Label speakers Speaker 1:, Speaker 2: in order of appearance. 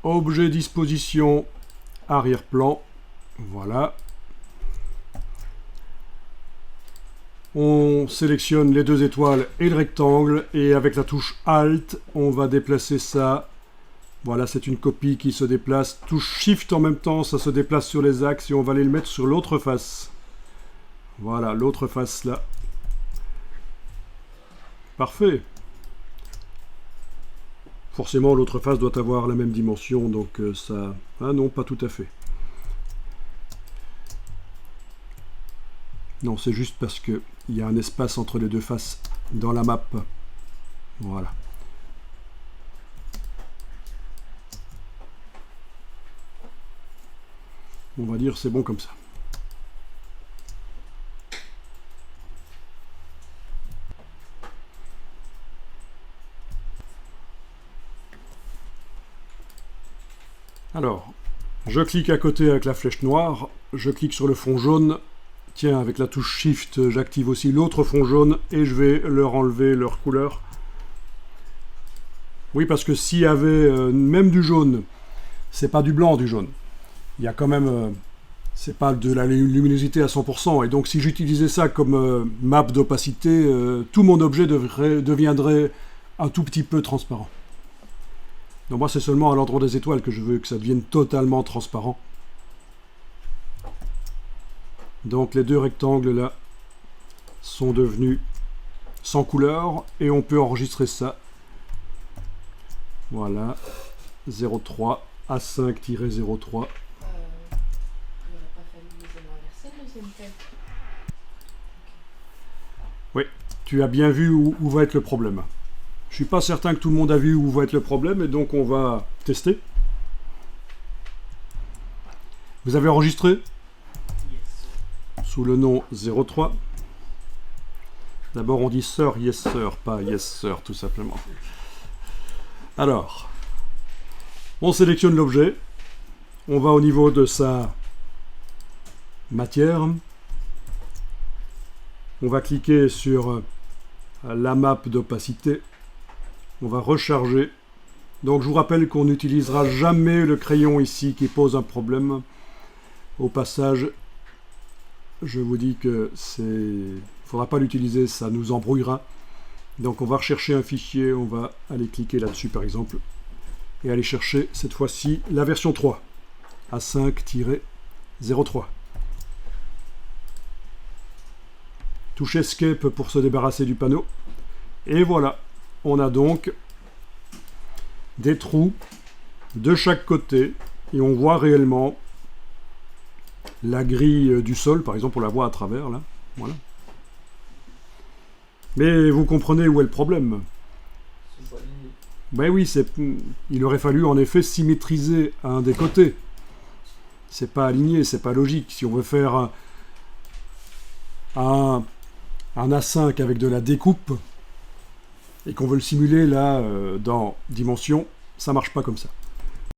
Speaker 1: Objet disposition arrière-plan. Voilà. On sélectionne les deux étoiles et le rectangle et avec la touche Alt, on va déplacer ça. Voilà, c'est une copie qui se déplace. Touche Shift en même temps, ça se déplace sur les axes et on va aller le mettre sur l'autre face. Voilà, l'autre face là. Parfait. Forcément, l'autre face doit avoir la même dimension, donc ça... Ah non, pas tout à fait. Non, c'est juste parce qu'il y a un espace entre les deux faces dans la map. Voilà. On va dire c'est bon comme ça. Alors, je clique à côté avec la flèche noire, je clique sur le fond jaune. Tiens, avec la touche Shift, j'active aussi l'autre fond jaune et je vais leur enlever leur couleur. Oui, parce que s'il y avait même du jaune, c'est pas du blanc du jaune. Il y a quand même... c'est pas de la luminosité à 100%. Et donc, si j'utilisais ça comme map d'opacité, tout mon objet deviendrait un tout petit peu transparent. Donc moi, c'est seulement à l'endroit des étoiles que je veux que ça devienne totalement transparent. Donc les deux rectangles là sont devenus sans couleur et on peut enregistrer ça. Voilà, 0,3 à 5-0,3.
Speaker 2: Il n'aurait pas fallu les inverser, le deuxième tel.
Speaker 1: Oui, tu as bien vu où va être le problème. Je suis pas certain que tout le monde a vu où va être le problème et donc on va tester. Vous avez enregistré ? Sous le nom 03. D'abord on dit sir, yes sir, pas yes sir tout simplement. Alors, on sélectionne l'objet, on va au niveau de sa matière, on va cliquer sur la map d'opacité, on va recharger. Donc je vous rappelle qu'on n'utilisera jamais le crayon ici qui pose un problème. Au passage, je vous dis que il ne faudra pas l'utiliser, ça nous embrouillera. Donc on va rechercher un fichier, on va aller cliquer là-dessus par exemple, et aller chercher cette fois-ci la version 3, à 5-03. Touche Escape pour se débarrasser du panneau. Et voilà, on a donc des trous de chaque côté, et on voit réellement la grille du sol, par exemple, on la voit à travers, là. Voilà. Mais vous comprenez où est le problème. Ben oui, il aurait fallu en effet symétriser un des côtés. C'est pas aligné, c'est pas logique. Si on veut faire un A5 avec de la découpe et qu'on veut le simuler là dans Dimension, ça marche pas comme ça.